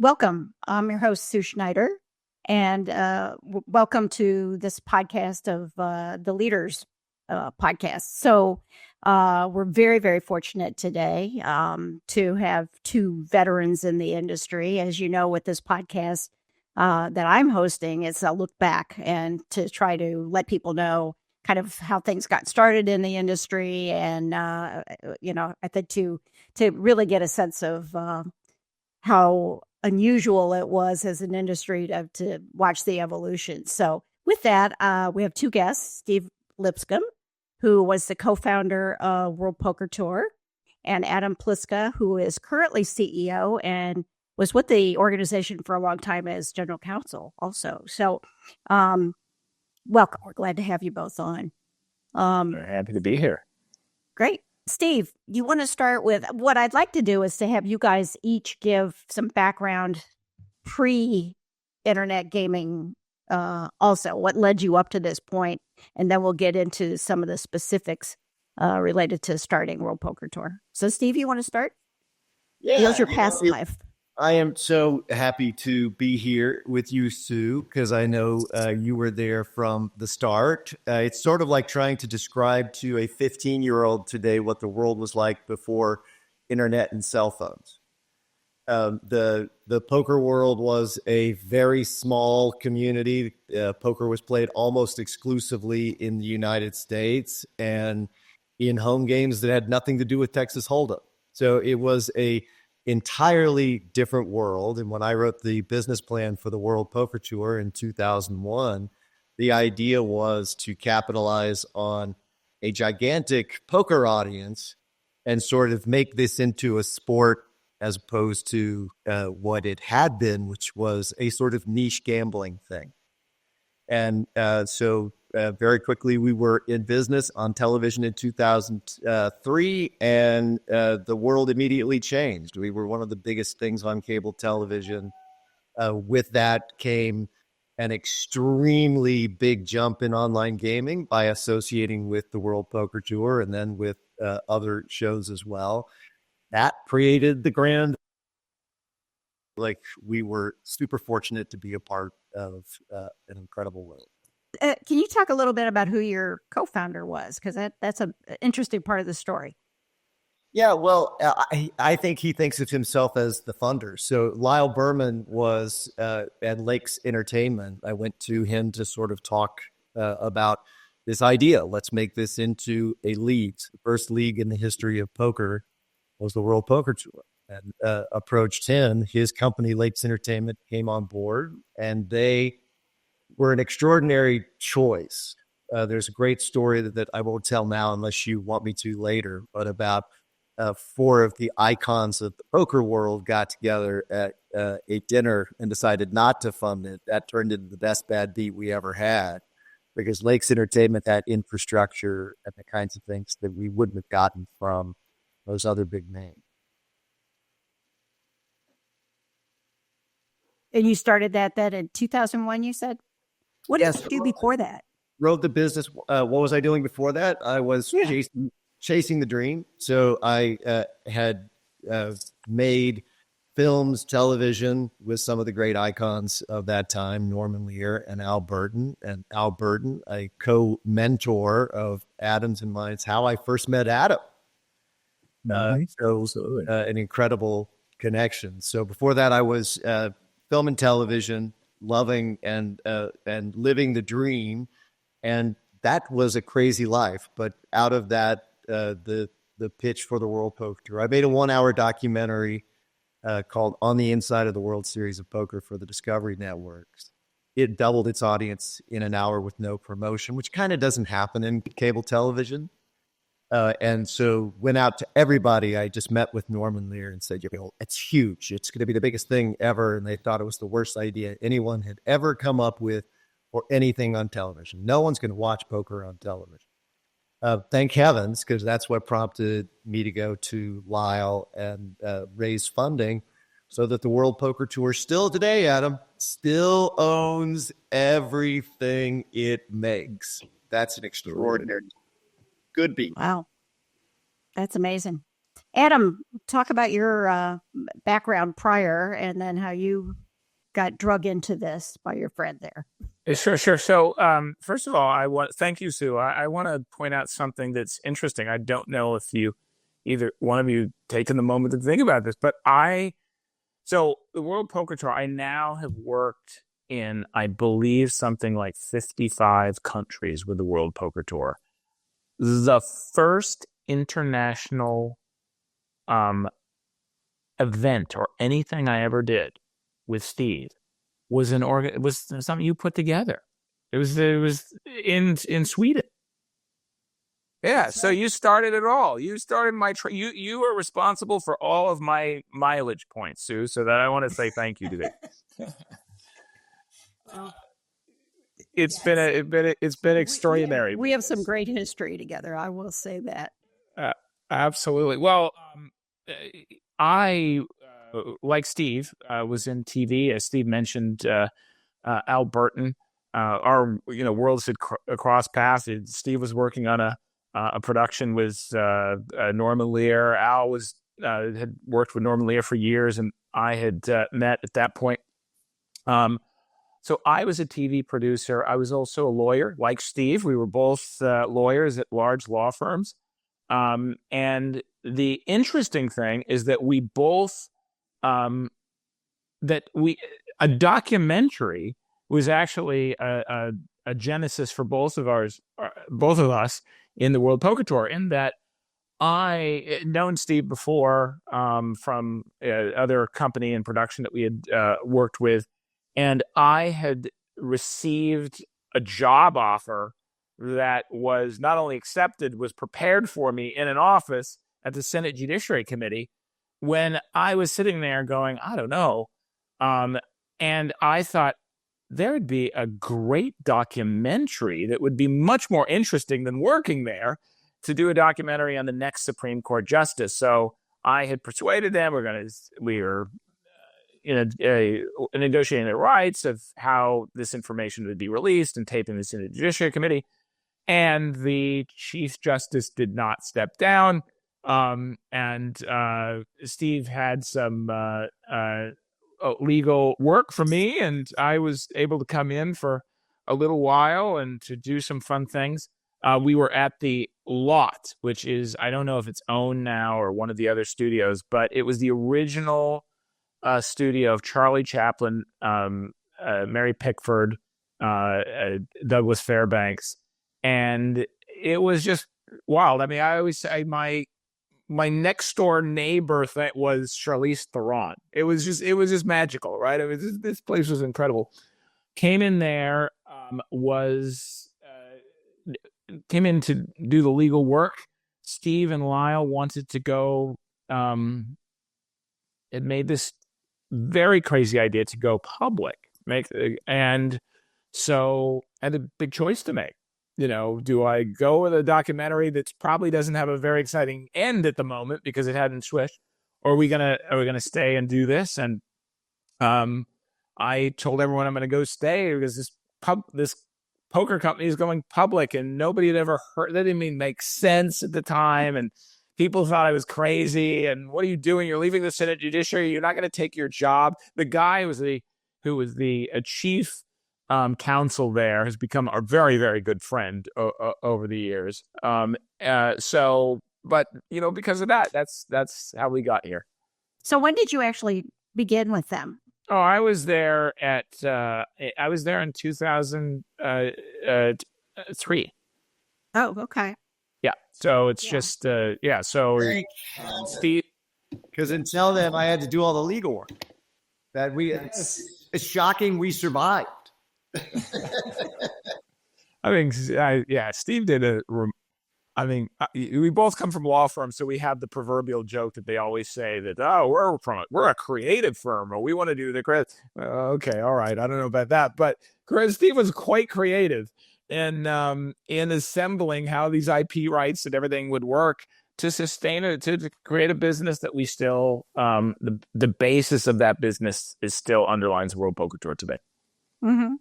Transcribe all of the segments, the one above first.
Welcome. I'm your host, Sue Schneider, and welcome to this podcast of the Leaders Podcast. So we're very, very fortunate today to have two veterans in the industry. As you know, with this podcast that I'm hosting, it's a look back and to try to let people know kind of how things got started in the industry, and I think to really get a sense of how unusual it was as an industry to watch the evolution. So with that, we have two guests, Steve Lipscomb, who was the co-founder of World Poker Tour, and Adam Pliska, who is currently CEO and was with the organization for a long time as general counsel also. So welcome. We're glad to have you both on. Happy to be here. Great. Steve, you want to start with what I'd like to do is to have you guys each give some background pre-internet gaming, also what led you up to this point, and then we'll get into some of the specifics related to starting World Poker Tour. So, Steve, you want to start? Yeah. Here's your past life. I am so happy to be here with you, Sue, because I know you were there from the start. It's sort of like trying to describe to a 15-year-old today what the world was like before internet and cell phones. The poker world was a very small community. Poker was played almost exclusively in the United States and in home games that had nothing to do with Texas Hold'em. So it was a entirely different world. And when I wrote the business plan for the World Poker Tour in 2001, the idea was to capitalize on a gigantic poker audience and sort of make this into a sport as opposed to what it had been, which was a sort of niche gambling thing. And so very quickly, we were in business on television in 2003, and the world immediately changed. We were one of the biggest things on cable television. With that came an extremely big jump in online gaming by associating with the World Poker Tour and then with other shows as well. That created the grand. Like, we were super fortunate to be a part of an incredible world. Can you talk a little bit about who your co-founder was? Because that's an interesting part of the story. Yeah, well, I think he thinks of himself as the funder. So Lyle Berman was at Lakes Entertainment. I went to him to sort of talk about this idea. Let's make this into a league. The first league in the history of poker was the World Poker Tour. And approached him. His company, Lakes Entertainment, came on board, and they were an extraordinary choice. There's a great story that I won't tell now unless you want me to later, but about four of the icons of the poker world got together at a dinner and decided not to fund it. That turned into the best bad beat we ever had, because Lakes Entertainment had infrastructure and the kinds of things that we wouldn't have gotten from those other big names. And you started that in 2001, you said? What did you do before that? Wrote the business. What was I doing before that? I was chasing the dream. So I had made films, television with some of the great icons of that time, Norman Lear and Al Burton. And Al Burton, a co-mentor of Adam's and mine. It's how I first met Adam. So an incredible connection. So before that, I was film and television, loving and living the dream. And that was a crazy life. But out of that, the pitch for the World Poker Tour, I made a 1-hour documentary called On the Inside of the World Series of Poker for the Discovery Networks. It doubled its audience in an hour with no promotion, which kind of doesn't happen in cable television. And so went out to everybody. I just met with Norman Lear and said, it's huge. It's going to be the biggest thing ever. And they thought it was the worst idea anyone had ever come up with or anything on television. No one's going to watch poker on television. Thank heavens, because that's what prompted me to go to Lyle and raise funding so that the World Poker Tour still today, Adam, still owns everything it makes. That's an extraordinary good beat. Wow. That's amazing. Adam, talk about your background prior and then how you got drug into this by your friend there. Sure. So, first of all, thank you, Sue. I want to point out something that's interesting. I don't know if either one of you taken the moment to think about this, but so the World Poker Tour, I now have worked in, I believe, something like 55 countries with the World Poker Tour. The first international event or anything I ever did with Steve was something you put together. It was in Sweden. Yeah, so you started it all. You started you were responsible for all of my mileage points, Sue. So that I want to say thank you today. It's been extraordinary. We have some great history together. I will say that. Absolutely. Well, I like Steve was in TV, as Steve mentioned. Al Burton, our worlds had crossed paths. Steve was working on a production with Norman Lear. Al had worked with Norman Lear for years, and I had met at that point. So I was a TV producer. I was also a lawyer, like Steve. We were both lawyers at large law firms. And the interesting thing is that we both, a documentary was actually a genesis for both of us in the World Poker Tour, in that I had known Steve before from other company and production that we had worked with. And I had received a job offer that was not only accepted, was prepared for me in an office at the Senate Judiciary Committee, when I was sitting there going, I don't know. And I thought there would be a great documentary that would be much more interesting than working there, to do a documentary on the next Supreme Court justice. So I had persuaded them. We were negotiating the rights of how this information would be released and taping this in the Judiciary Committee. And the Chief Justice did not step down. And Steve had some legal work for me, and I was able to come in for a little while and to do some fun things. We were at the Lot, which is, I don't know if it's owned now or one of the other studios, but it was the original studio of Charlie Chaplin, Mary Pickford, Douglas Fairbanks. And it was just wild. I mean, I always say my next door neighbor was Charlize Theron. It was just magical, right? I mean, this place was incredible. Came in there, came in to do the legal work. Steve and Lyle wanted to go. It made this very crazy idea to go public, and so I had a big choice to make. Do I go with a documentary that probably doesn't have a very exciting end at the moment because it hadn't switched, or are we gonna stay and do this? And I told everyone I'm gonna go stay because this poker company is going public, and nobody had ever heard. That didn't even make sense at the time, and people thought I was crazy. And what are you doing? You're leaving the Senate Judiciary. You're not going to take your job. The guy who was the chief counsel there has become a very, very good friend over the years. But because of that, that's how we got here. So when did you actually begin with them? Oh, I was there in 2003. Oh, okay. Yeah. So it's just So Steve, because until then, I had to do all the legal work. It's shocking we survived. I mean, Steve did we both come from law firms, so we have the proverbial joke that they always say that, we're a creative firm, or we want to do the creative. Okay, all right, I don't know about that, but Steve was quite creative in assembling how these IP rights and everything would work to sustain it, to create a business that we still, the basis of that business is still underlines the World Poker Tour today. Mm-hmm.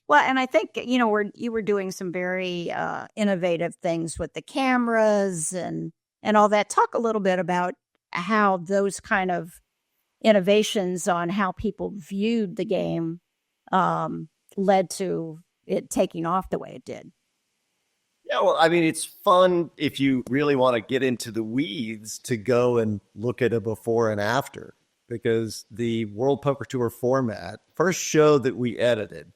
Well, and I think, you were doing some very innovative things with the cameras and all that. Talk a little bit about how those kind of innovations on how people viewed the game led to it taking off the way it did. Yeah, well, I mean, it's fun if you really want to get into the weeds to go and look at a before and after, because the World Poker Tour format, first show that we edited,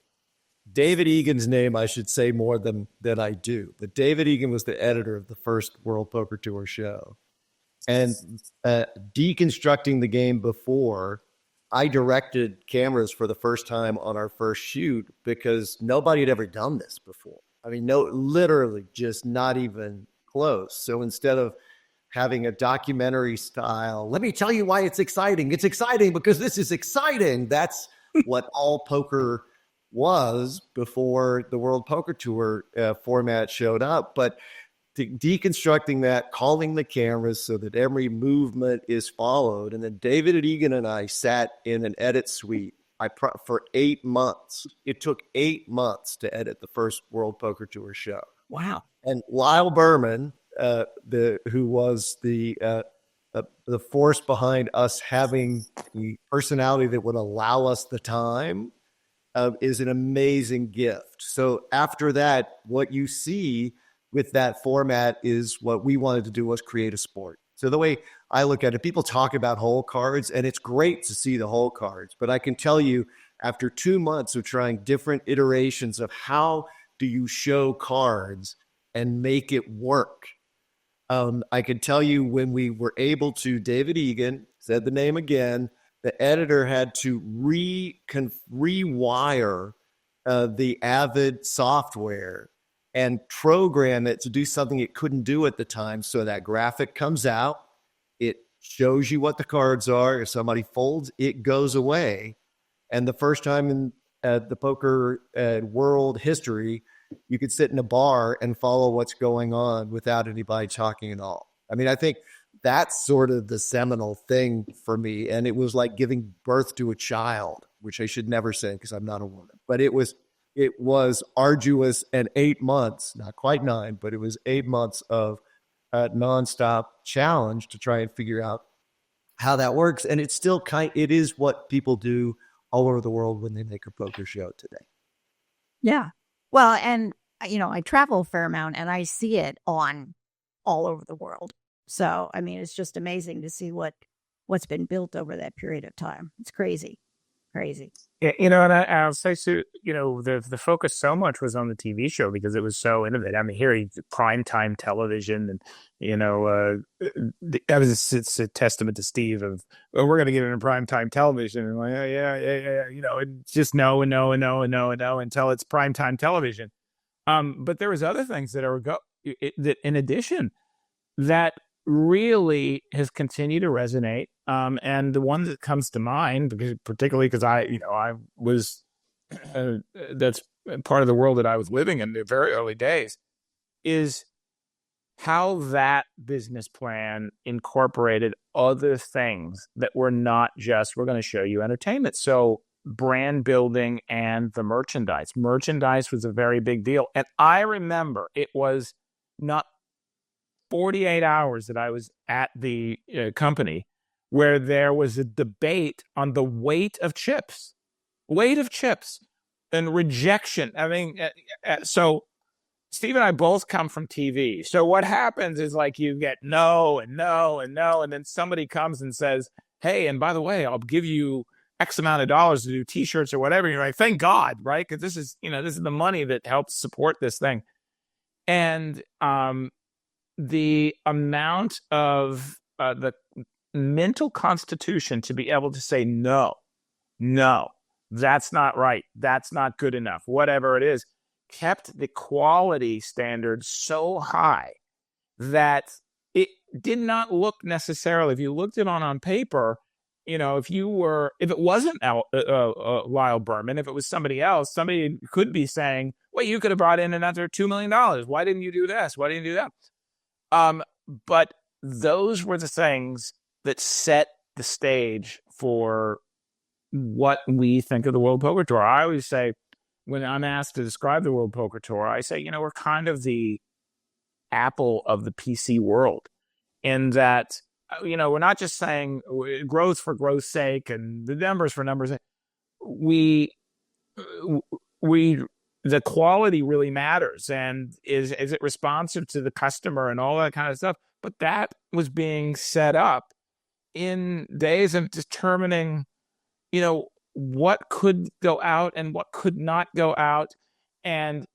David Egan's name I should say more than I do, but David Egan was the editor of the first World Poker Tour show. And deconstructing the game before, I directed cameras for the first time on our first shoot because nobody had ever done this before. I mean, no, literally just not even close. So instead of having a documentary style, let me tell you why it's exciting. It's exciting because this is exciting. That's what all poker was before the World Poker Tour format showed up. But deconstructing that, calling the cameras so that every movement is followed. And then David Egan and I sat in an edit suite for 8 months. It took 8 months to edit the first World Poker Tour show. Wow. And Lyle Berman, who was the force behind us having the personality that would allow us the time, is an amazing gift. So after that, what you see with that format is what we wanted to do was create a sport. So the way I look at it, people talk about hole cards, and it's great to see the hole cards. But I can tell you, after 2 months of trying different iterations of how do you show cards and make it work, I can tell you when we were able to, David Egan said the name again, the editor had to rewire the Avid software and program it to do something it couldn't do at the time. So that graphic comes out, it shows you what the cards are. If somebody folds, it goes away. And the first time in the poker world history, you could sit in a bar and follow what's going on without anybody talking at all. I mean, I think that's sort of the seminal thing for me. And it was like giving birth to a child, which I should never say because I'm not a woman. But it was arduous, and 8 months, not quite 9, but it was 8 months of nonstop challenge to try and figure out how that works. And it's still it is what people do all over the world when they make a poker show today. Yeah. Well, and I travel a fair amount and I see it on all over the world. So, I mean, it's just amazing to see what's been built over that period of time. It's crazy. Yeah, and I'll say, Sue, the focus so much was on the TV show because it was so innovative. I mean, here, primetime television, and it's a testament to Steve of, we're going to get into primetime television, and like, yeah, it's just no until it's primetime television. But there was other things that that in addition that really has continued to resonate. And the one that comes to mind, particularly because I was, that's part of the world that I was living in the very early days, is how that business plan incorporated other things that were not just, we're going to show you entertainment. So brand building and the merchandise. Merchandise was a very big deal. And I remember it was not 48 hours that I was at the company where there was a debate on the weight of chips and rejection. I mean, so Steve and I both come from TV. So what happens is like you get no, and then somebody comes and says, hey, and by the way, I'll give you X amount of dollars to do T-shirts or whatever. And you're like, thank God, right? Because this is the money that helps support this thing. And the amount of the mental constitution to be able to say no, that's not right, that's not good enough, whatever it is, kept the quality standard so high that it did not look necessarily, if you looked at it on paper, if it wasn't Lyle Berman, if it was somebody else, somebody could be saying, well, you could have brought in another $2 million. Why didn't you do this? Why didn't you do that? But those were the things that set the stage for what we think of the World Poker Tour. I always say, when I'm asked to describe the World Poker Tour, I say, we're kind of the Apple of the PC world, in that we're not just saying growth for growth's sake and the numbers for numbers. We the quality really matters, and is it responsive to the customer and all that kind of stuff. But that was being set up in days of determining, what could go out and what could not go out, and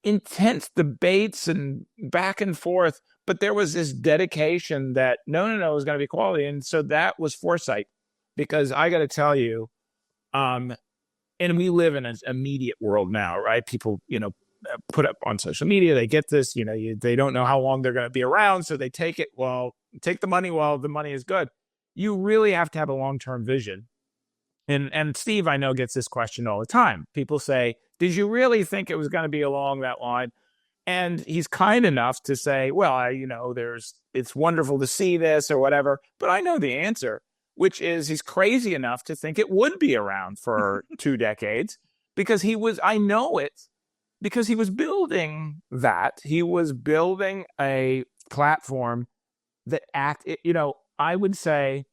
intense debates and back and forth. But there was this dedication that no, it was going to be quality, and so that was foresight. Because I got to tell you, and we live in an immediate world now, right? People, put up on social media, they get this, they don't know how long they're going to be around. So they take the money while the money is good. You really have to have a long-term vision. And Steve, I know, gets this question all the time. People say, did you really think it was going to be along that line? And he's kind enough to say, well, it's wonderful to see this or whatever, but I know the answer, which is he's crazy enough to think it would be around for 2 decades because he was building that. He was building a platform that I would say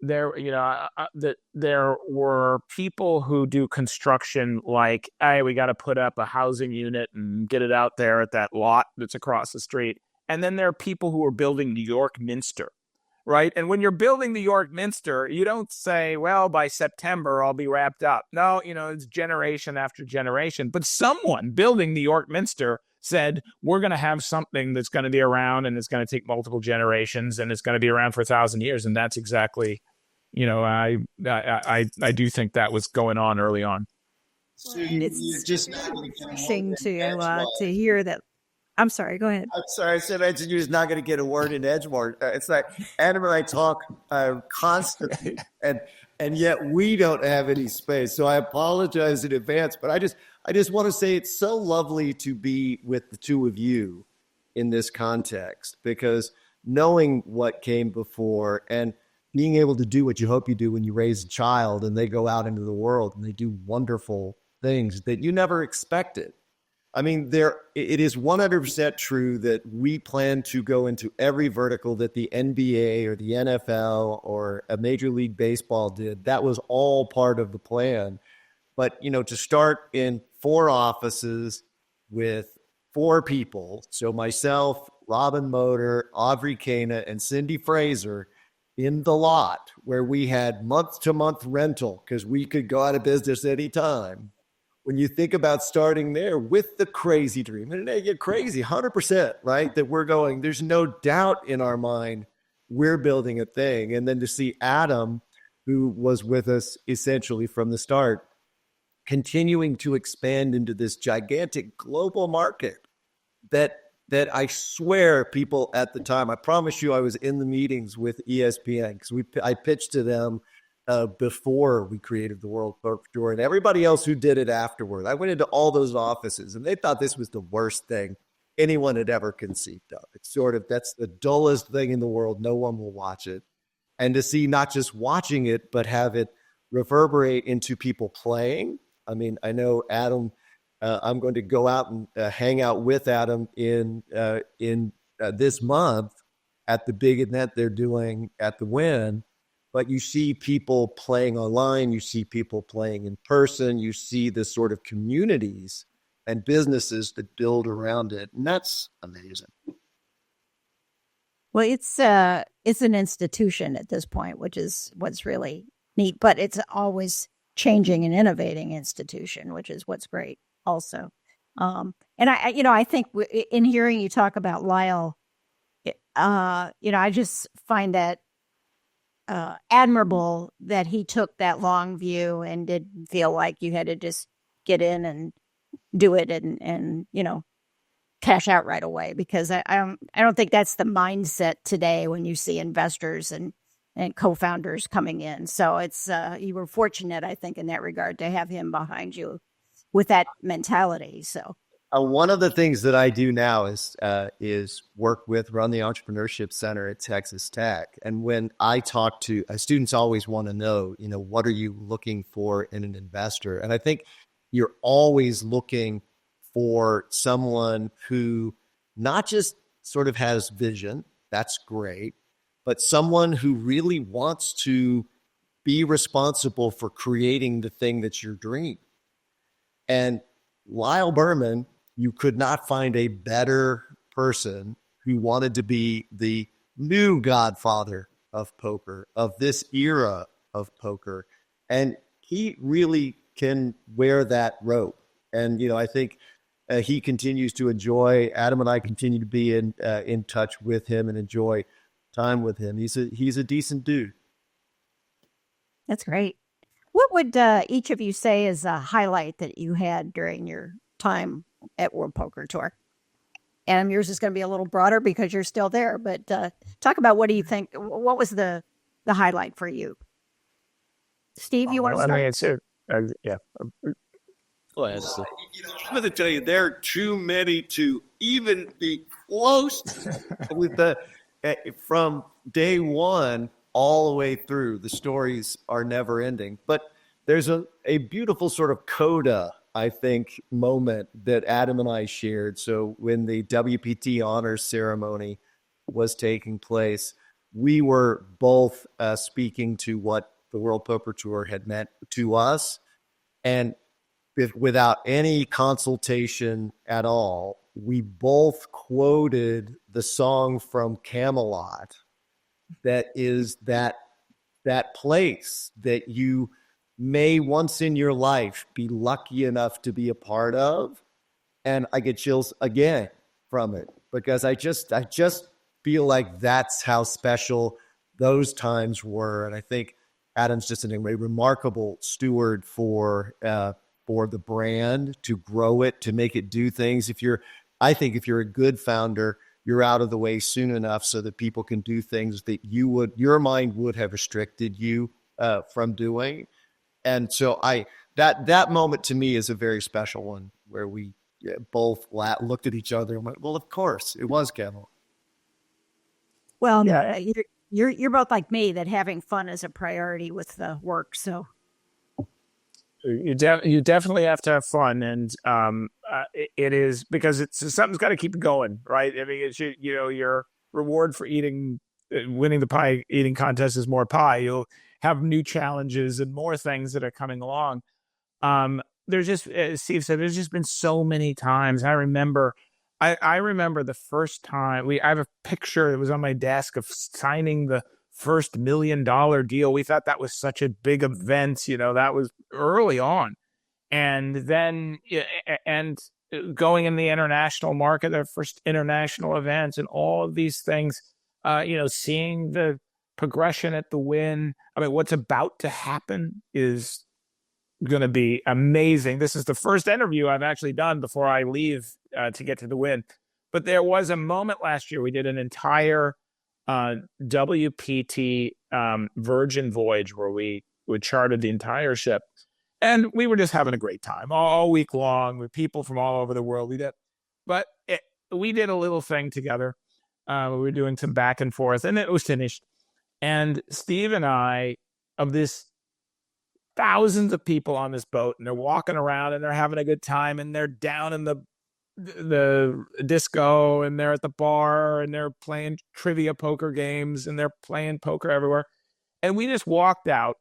that there were people who do construction like, hey, we got to put up a housing unit and get it out there at that lot that's across the street. And then there are people who are building New York Minster. Right. And when you're building the York Minster, you don't say, well, by September, I'll be wrapped up. No, it's generation after generation. But someone building the York Minster said, we're going to have something that's going to be around and it's going to take multiple generations and it's going to be around for 1,000 years. And that's exactly, I do think that was going on early on. So it's just refreshing to hear that. I'm sorry, go ahead. I'm sorry, I said you're just not going to get a word in edgemore. It's like Adam and I talk constantly, and yet we don't have any space. So I apologize in advance, but I just want to say it's so lovely to be with the two of you in this context, because knowing what came before and being able to do what you hope you do when you raise a child and they go out into the world and they do wonderful things that you never expected. I mean, it is 100% true that we plan to go into every vertical that the NBA or the NFL or a Major League Baseball did. That was all part of the plan. But, to start in 4 offices with 4 people, so myself, Robin Motor, Audrey Kana, and Cindy Fraser in the lot where we had month-to-month rental because we could go out of business anytime. When you think about starting there with the crazy dream, and they get crazy, 100%, right? That we're going, there's no doubt in our mind, we're building a thing. And then to see Adam, who was with us essentially from the start, continuing to expand into this gigantic global market that I swear people at the time, I promise you I was in the meetings with ESPN because I pitched to them before we created the World Poker Tour and everybody else who did it afterward. I went into all those offices and they thought this was the worst thing anyone had ever conceived of. It's that's the dullest thing in the world. No one will watch it. And to see not just watching it, but have it reverberate into people playing. I mean, I know Adam, I'm going to go out and hang out with Adam in this month at the big event they're doing at the Wynn. But you see people playing online, you see people playing in person, you see the sort of communities and businesses that build around it. And that's amazing. Well, it's an institution at this point, which is what's really neat, but it's always changing and innovating institution, which is what's great also. And I think in hearing you talk about Lyle, I just find that admirable that he took that long view and didn't feel like you had to just get in and do it and cash out right away, because I don't think that's the mindset today when you see investors and co-founders coming in. So it's you were fortunate, I think, in that regard to have him behind you with that mentality. So one of the things that I do now is run the Entrepreneurship Center at Texas Tech. And when I talk to students, always want to know, what are you looking for in an investor? And I think you're always looking for someone who not just sort of has vision, that's great. But someone who really wants to be responsible for creating the thing that's your dream. And Lyle Berman, you could not find a better person who wanted to be the new godfather of poker, of this era of poker. And he really can wear that rope. And, I think he continues to enjoy, Adam and I continue to be in touch with him and enjoy time with him. He's a decent dude. That's great. What would each of you say is a highlight that you had during your time at World Poker Tour? Adam, yours is going to be a little broader because you're still there, but talk about what do you think, what was the highlight for you? Steve, you want to start? Yeah. Go ahead. I'm going to tell you, there are too many to even be close with from day one all the way through. The stories are never ending, but there's a beautiful sort of coda, I think, moment that Adam and I shared. So when the WPT honors ceremony was taking place, we were both speaking to what the World Poker Tour had meant to us. And without any consultation at all, we both quoted the song from Camelot that is that place that you may once in your life be lucky enough to be a part of. And I get chills again from it because I just feel like that's how special those times were. And I think Adam's just a remarkable steward for the brand, to grow it, to make it do things. I think if you're a good founder, you're out of the way soon enough so that people can do things that your mind would have restricted you from doing. And so that moment to me is a very special one where we both looked at each other and went, well, of course it was Camelot. Well, yeah. You're both like me, that having fun is a priority with the work. So you definitely have to have fun, and it is, because something's got to keep it going, right? I mean, it's your reward for winning the pie eating contest is more pie. You'll have new challenges and more things that are coming along. There's just, as Steve said, there's just been so many times. I remember the first time I have a picture that was on my desk of signing the first $1 million deal. We thought that was such a big event, that was early on. And then, and going in the international market, their first international events and all of these things, seeing the progression at the Win. I mean, what's about to happen is going to be amazing. This is the first interview I've actually done before I leave to get to the Win. But there was a moment last year, we did an entire WPT Virgin voyage where we chartered the entire ship, and we were just having a great time all week long with people from all over the world. We did a little thing together. We were doing some back and forth, and it was finished. And Steve and I, of this thousands of people on this boat, and they're walking around and they're having a good time, and they're down in the disco, and they're at the bar, and they're playing trivia poker games, and they're playing poker everywhere. And we just walked out,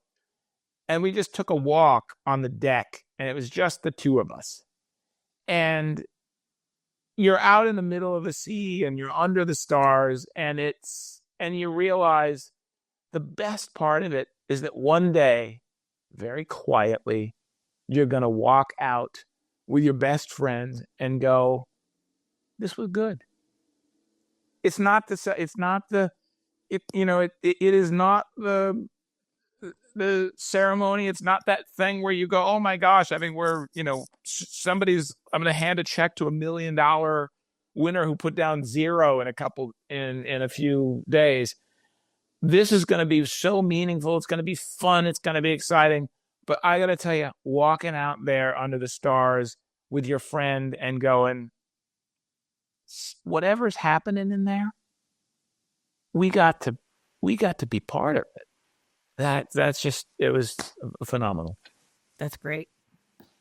and we just took a walk on the deck, and it was just the two of us. And you're out in the middle of the sea, and you're under the stars, and you realize the best part of it is that one day, very quietly, you're going to walk out with your best friend and go, this was good. It is not the ceremony. It's not that thing where you go, oh my gosh, I mean, I'm going to hand a check to $1 million winner who put down zero in a few days. This is going to be so meaningful. It's going to be fun. It's going to be exciting. But I got to tell you, walking out there under the stars with your friend and going, whatever's happening in there, we got to be part of it. It was phenomenal. That's great.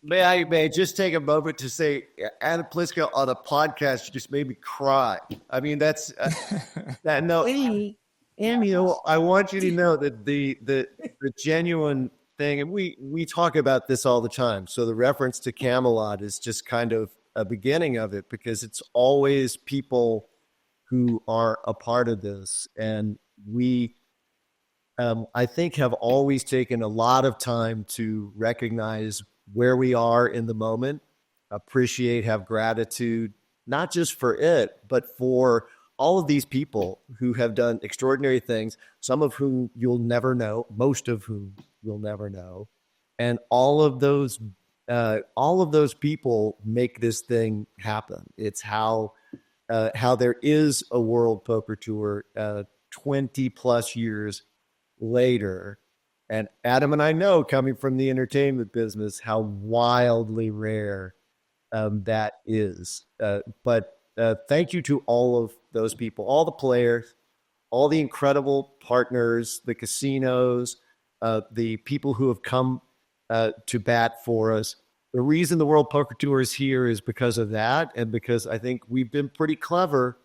May I just take a moment to say, Adam Pliska on a podcast just made me cry. I mean, that's that. No, and I want you to know that the genuine thing, and we talk about this all the time. So the reference to Camelot is just kind of a beginning of it, because it's always people who are a part of this, and we. I think have always taken a lot of time to recognize where we are in the moment, appreciate, have gratitude, not just for it, but for all of these people who have done extraordinary things, some of whom you'll never know, most of whom you'll never know. And all of those people make this thing happen. It's how there is a World Poker Tour 20 plus years later. And Adam and I know, coming from the entertainment business, how wildly rare that is. But thank you to all of those people, all the players, all the incredible partners, the casinos, the people who have come to bat for us. The reason the World Poker Tour is here is because of that, and because I think we've been pretty clever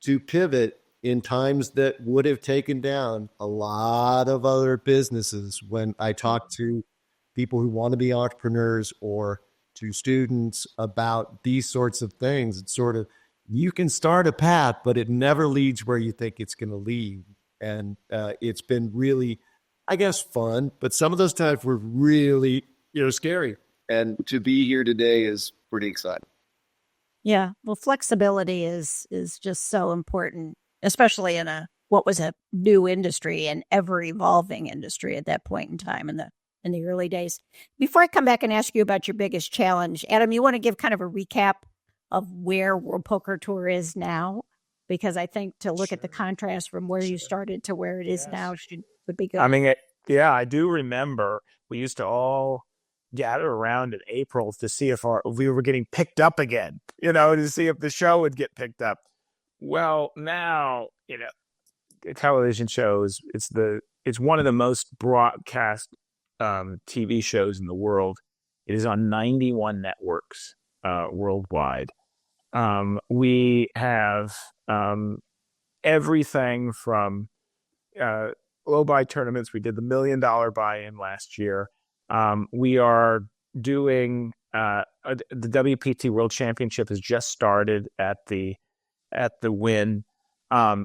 to pivot in times that would have taken down a lot of other businesses. When I talk to people who want to be entrepreneurs or to students about these sorts of things, it's sort of, you can start a path, but it never leads where you think it's going to lead. And it's been really, I guess, fun, but some of those times were really, scary. And to be here today is pretty exciting. Yeah. Well, flexibility is just so important, especially in what was a new industry and ever evolving industry at that point in time in the early days. Before I come back and ask you about your biggest challenge, Adam, you want to give kind of a recap of where World Poker Tour is now? Because I think to look at the contrast from where you started to where it is now would be good. I mean, I do remember we used to all gather around in April to see if we were getting picked up again, to see if the show would get picked up. Well, now, television shows, it's one of the most broadcast TV shows in the world. It is on 91 networks worldwide. We have everything from low buy tournaments. We did the $1 million buy-in last year. We are doing the WPT World Championship has just started at the Win.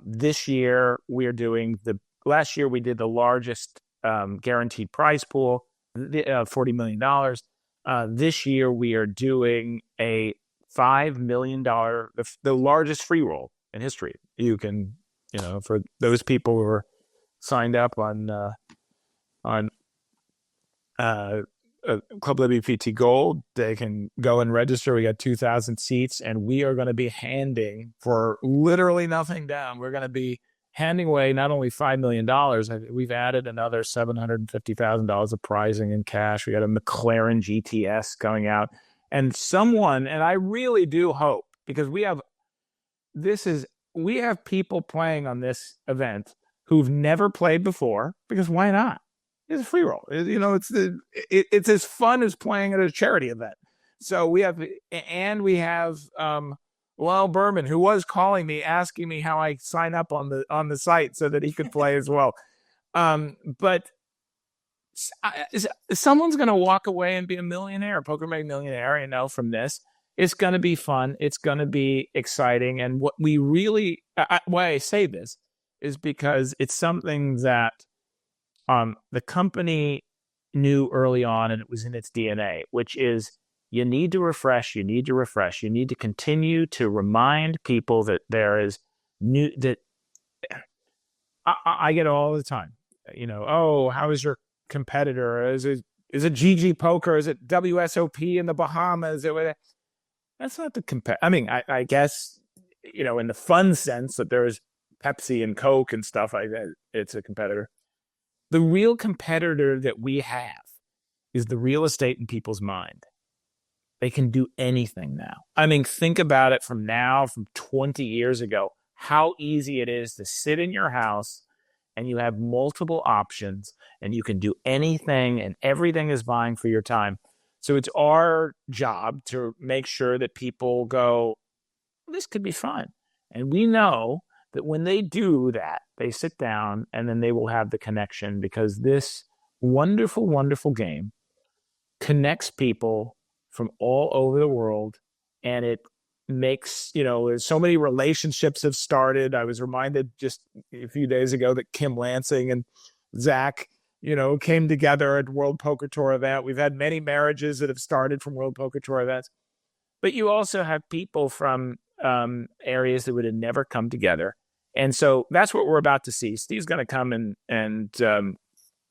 This year we are doing last year we did the largest guaranteed prize pool, $40 million. This year we are doing a $5 million, the largest free roll in history. You can, for those people who are signed up on Club WPT Gold, they can go and register. We got 2,000 seats, and we are going to be handing, for literally nothing down, we're going to be handing away not only $5 million, we've added another $750,000 of prizing in cash. We got a McLaren GTS coming out. And I really do hope, because we have people playing on this event who've never played before, because why not? It's a free roll. It's as fun as playing at a charity event. So we have Lyle Berman, who was calling me, asking me how I sign up on the site so that he could play as well. But someone's going to walk away and be a millionaire, a poker made millionaire, from this. It's going to be fun. It's going to be exciting. And what we really, why I say this is because it's something that the company knew early on, and it was in its DNA, which is you need to refresh, you need to continue to remind people that there is new, that I get it all the time, how is your competitor? Is it GG Poker? Is it WSOP in the Bahamas? That's not the I mean, I guess, in the fun sense that there's Pepsi and Coke and stuff like that, it's a competitor. The real competitor that we have is the real estate in people's mind. They can do anything now. I mean, think about it from 20 years ago, how easy it is to sit in your house and you have multiple options and you can do anything and everything is vying for your time. So it's our job to make sure that people go, this could be fun. And we know that when they do that, they sit down and then they will have the connection, because this wonderful, wonderful game connects people from all over the world. And it makes, so many relationships have started. I was reminded just a few days ago that Kim Lansing and Zach, came together at World Poker Tour event. We've had many marriages that have started from World Poker Tour events. But you also have people from areas that would have never come together. And so that's what we're about to see. Steve's going to come and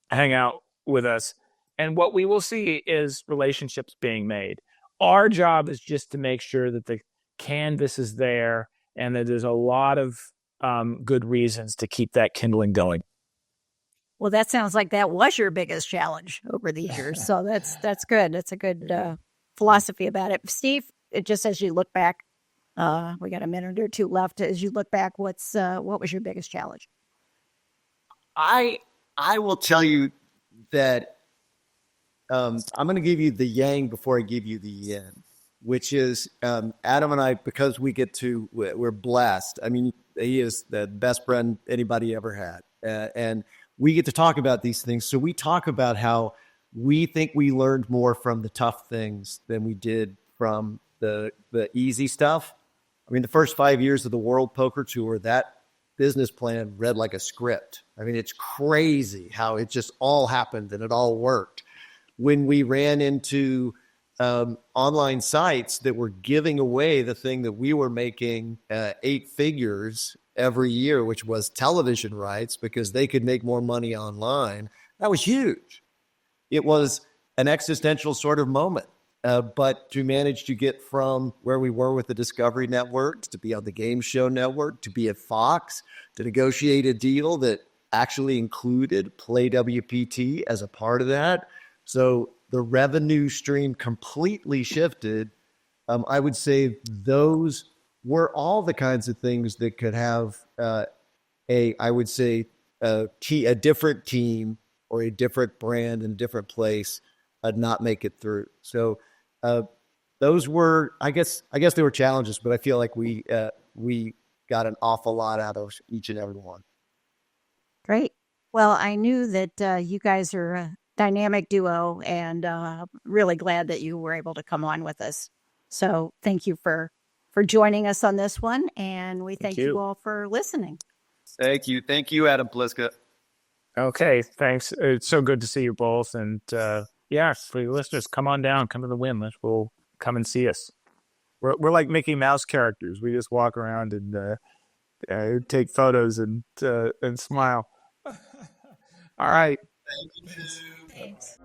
hang out with us. And what we will see is relationships being made. Our job is just to make sure that the canvas is there and that there's a lot of good reasons to keep that kindling going. Well, that sounds like that was your biggest challenge over the years. So that's good. That's a good philosophy about it. Steve, just as you look back, we got a minute or two left. As you look back, what was your biggest challenge? I will tell you that I'm going to give you the yang before I give you the yin, which is Adam and I, because we're blessed. I mean, he is the best friend anybody ever had. And we get to talk about these things. So we talk about how we think we learned more from the tough things than we did from the easy stuff. I mean, the first 5 years of the World Poker Tour, that business plan read like a script. I mean, it's crazy how it just all happened and it all worked. When we ran into online sites that were giving away the thing that we were making 8 figures every year, which was television rights, because they could make more money online, that was huge. It was an existential sort of moment. But to manage to get from where we were with the Discovery Network to be on the Game Show Network, to be at Fox, to negotiate a deal that actually included Play WPT as a part of that. So the revenue stream completely shifted. I would say those were all the kinds of things that could have a different team or a different brand in a different place not make it through. So those were, I guess they were challenges, but I feel like we got an awful lot out of each and every one. Great. Well, I knew that you guys are a dynamic duo, and really glad that you were able to come on with us. So thank you for joining us on this one, and we thank you all for listening. Thank you. Thank you, Adam Pliska. Okay, thanks. It's so good to see you both. And for your listeners, come on down, come to the Win List. We'll come and see us. We're like Mickey Mouse characters. We just walk around and take photos and smile. All right. Thank you. Thanks.